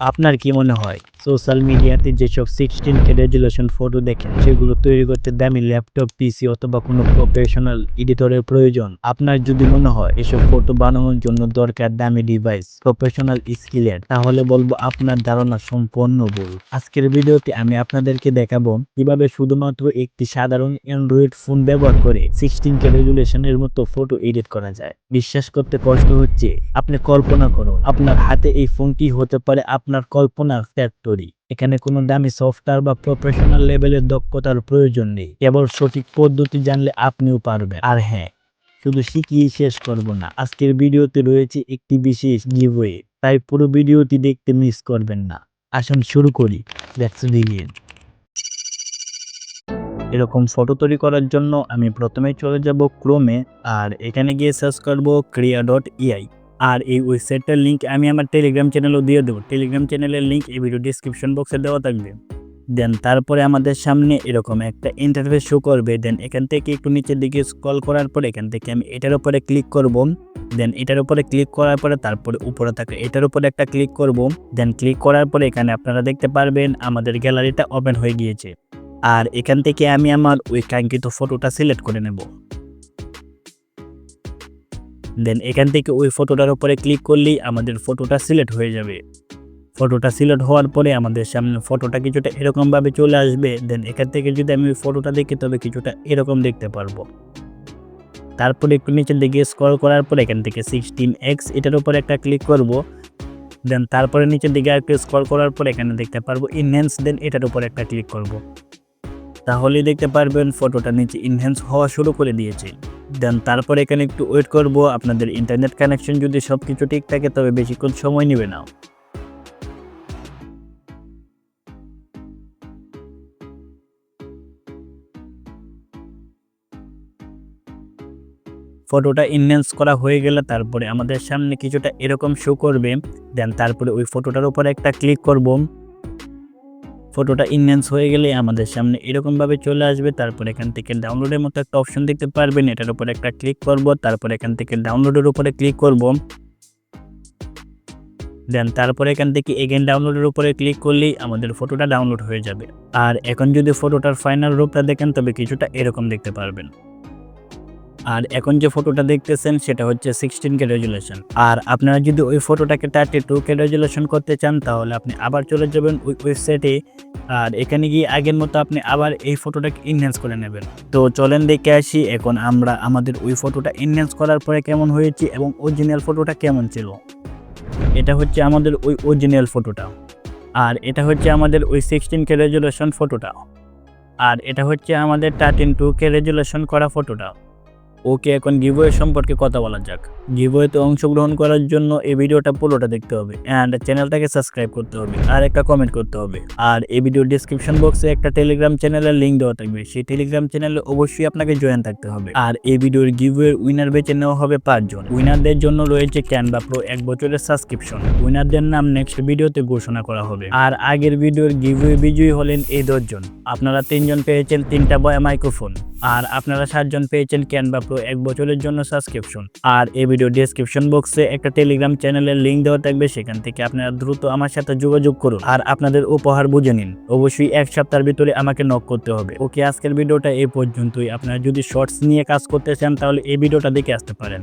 আপনার কি মনে হয় সোশ্যাল মিডিয়াতে যেসব 16K রেজুলেশন ফটো দেখেন সেগুলো তৈরি করতে দামি ল্যাপটপ, পিসি অথবা কোনো প্রফেশনাল এডিটরের প্রয়োজন? আপনার যদি মনে হয় এসব ফটো বানানোর জন্য দরকার দামি ডিভাইস, প্রফেশনাল স্কিলের, তাহলে বলবো আপনার ধারণা সম্পূর্ণ ভুল। আজকের ভিডিওতে আমি আপনাদেরকে দেখাবো কিভাবে শুধুমাত্র একটি সাধারণ অ্যান্ড্রয়েড ফোন ব্যবহার করে 16K রেজুলেশনের মতো ফটো এডিট করা যায়। বিশ্বাস করতে কষ্ট হচ্ছে। আপনি কল্পনা করুন আপনার হাতে এই ফোনটি হতে পারে আপনার কল্পনার ফ্যাক্টরি। এখানে কোনো দামি সফটওয়্যার বা প্রফেশনাল লেভেলের দক্ষতার প্রয়োজন নেই, কেবল সঠিক পদ্ধতি জানলে আপনিও পারবেন। আর হ্যাঁ, শুধু শিখিয়ে শেষ করব না, আজকের ভিডিওতে রয়েছে একটি বিশেষ গিভওয়ে, তাই পুরো ভিডিওটি দেখতে মিস করবেন না। আসুন শুরু করি। Let's begin. এরকম ফটো তৈরি করার জন্য আমি প্রথমেই চলে যাব ক্রোমে, আর এখানে গিয়ে সার্চ করব ক্রিয়া.ai। আর এই ওয়েবসাইটটার লিঙ্ক আমি আমার টেলিগ্রাম চ্যানেলও দিয়ে দেবো। টেলিগ্রাম চ্যানেলের লিঙ্ক এই ভিডিও ডিসক্রিপশন বক্সে দেওয়া থাকবে। দেন তারপরে আমাদের সামনে এরকম একটা ইন্টারফেস শো করবে। দেন এখান থেকে একটু নিচের দিকে স্ক্রল করার পর এখান থেকে আমি এটার উপরে ক্লিক করব। দেন এটার উপরে ক্লিক করার পরে তারপরে উপরে থাকে এটার উপরে একটা ক্লিক করব। দেন ক্লিক করার পরে এখানে আপনারা দেখতে পারবেন আমাদের গ্যালারিটা ওপেন হয়ে গিয়েছে। আর এখান থেকে আমি আমার ওই কাঙ্ক্ষিত ফটোটা সিলেক্ট করে নেব। দেন এখান থেকে ওই ফটোটার উপরে ক্লিক করলেই আমাদের ফটোটা সিলেক্ট হয়ে যাবে। ফটোটা সিলেক্ট হওয়ার পরে আমাদের সামনে ফটোটা কিছুটা এরকমভাবে চলে আসবে। দেন এখান থেকে যদি আমি ওই ফটোটা দেখি তবে কিছুটা এরকম দেখতে পারবো। তারপরে একটু নিচের দিকে স্ক্রল করার পরে এখান থেকে 16x এটার উপরে একটা ক্লিক করব। দেন তারপরে নিচের দিকে একটু স্ক্রল করার পরে এখানে দেখতে পারবো ইনহ্যান্স। দেন এটার উপরে একটা ক্লিক করব। তাহলেই দেখতে পারবেন ফটোটা নিচে ইনহ্যান্স হওয়া শুরু করে দিয়েছে। দেন তারপরে এখানে একটু ওয়েট করব। আপনাদের ইন্টারনেট কানেকশন যদি সব কিছু ঠিক থাকে তবে বেশিক্ষণ সময় নেবে না। ফটোটা ইনহ্যান্স করা হয়ে গেলে তারপরে আমাদের সামনে কিছুটা এরকম শো করবে। দেন তারপরে ওই ফটোটার উপরে একটা ক্লিক করব। ফটোটা ইনহ্যান্স হয়ে গেলে আমাদের সামনে এরকমভাবে চলে আসবে। তারপর এখান থেকে ডাউনলোডের মতো একটা অপশন দেখতে পারবেন, এটার উপরে একটা ক্লিক করব। তারপর এখান থেকে ডাউনলোডের উপরে ক্লিক করব। দেন তারপরে এখান থেকে এগেন ডাউনলোডের উপরে ক্লিক করলেই আমাদের ফটোটা ডাউনলোড হয়ে যাবে। আর এখন যদি ফটোটার ফাইনাল রূপটা দেখেন তবে কিছুটা এরকম দেখতে পারবেন। আর এখন যে ফটোটা দেখতেছেন সেটা হচ্ছে 16K রেজুলেশন। আর আপনারা যদি ওই ফটোটাকে 32K রেজুলেশন করতে চান তাহলে আপনি আবার চলে যাবেন ওই ওয়েবসাইটে। আর এখানে গিয়ে আগের মতো আপনি আবার এই ফটোটাকে ইনহ্যান্স করে নেবেন। তো চলেন দেখে আসি এখন আমরা আমাদের ওই ফটোটা ইনহ্যান্স করার পরে কেমন হয়েছে এবং অরিজিনাল ফটোটা কেমন ছিল। এটা হচ্ছে আমাদের ওই অরিজিনাল ফটোটা, আর এটা হচ্ছে আমাদের ওই 16K রেজুলেশন ফটোটা, আর এটা হচ্ছে আমাদের 32K রেজুলেশন করা ফটোটা। ওকে, এখন গিভওয়ে সম্পর্কে কথা বলা যাক। গিভওয়েতে অংশগ্রহণ করার জন্য এই ভিডিওটা পুরোটা দেখতে হবে অ্যান্ড চ্যানেলটাকে সাবস্ক্রাইব করতে হবে আর একটা কমেন্ট করতে হবে। আর এই ভিডিওর ডিসক্রিপশন বক্সে একটা টেলিগ্রাম চ্যানেলের লিঙ্ক দেওয়া থাকবে, সেই টেলিগ্রাম চ্যানেলে অবশ্যই আপনাকে জয়েন থাকতে হবে। আর এই ভিডিওর গিভওয়ের উইনার বেছে নেওয়া হবে 5 জন। উইনারদের জন্য রয়েছে ক্যানভা প্রো 1 বছরের সাবস্ক্রিপশন। উইনারদের নাম নেক্সট ভিডিওতে ঘোষণা করা হবে। আর আগের ভিডিওর গিভওয়ে বিজয়ী হলেন এই 10 জন। আপনারা 3 জন পেয়েছেন 3টা বয়া মাইক্রোফোন, আর আপনারা 7 জন পেয়েছেন ক্যানভা প্রো 1 বছরের জন্য সাবস্ক্রিপশন। আর এই ভিডিও ডেসক্রিপশন বক্সে একটা টেলিগ্রাম চ্যানেলের লিঙ্ক দেওয়া থাকবে, সেখান থেকে আপনারা দ্রুত আমার সাথে যোগাযোগ করুন আর আপনাদের উপহার বুঝে নিন। অবশ্যই 1 সপ্তাহের ভিতরে আমাকে নক করতে হবে। ওকে, আজকের ভিডিওটা এই পর্যন্তই। আপনারা যদি শর্টস নিয়ে কাজ করতে চান তাহলে এই ভিডিওটা দেখে আসতে পারেন।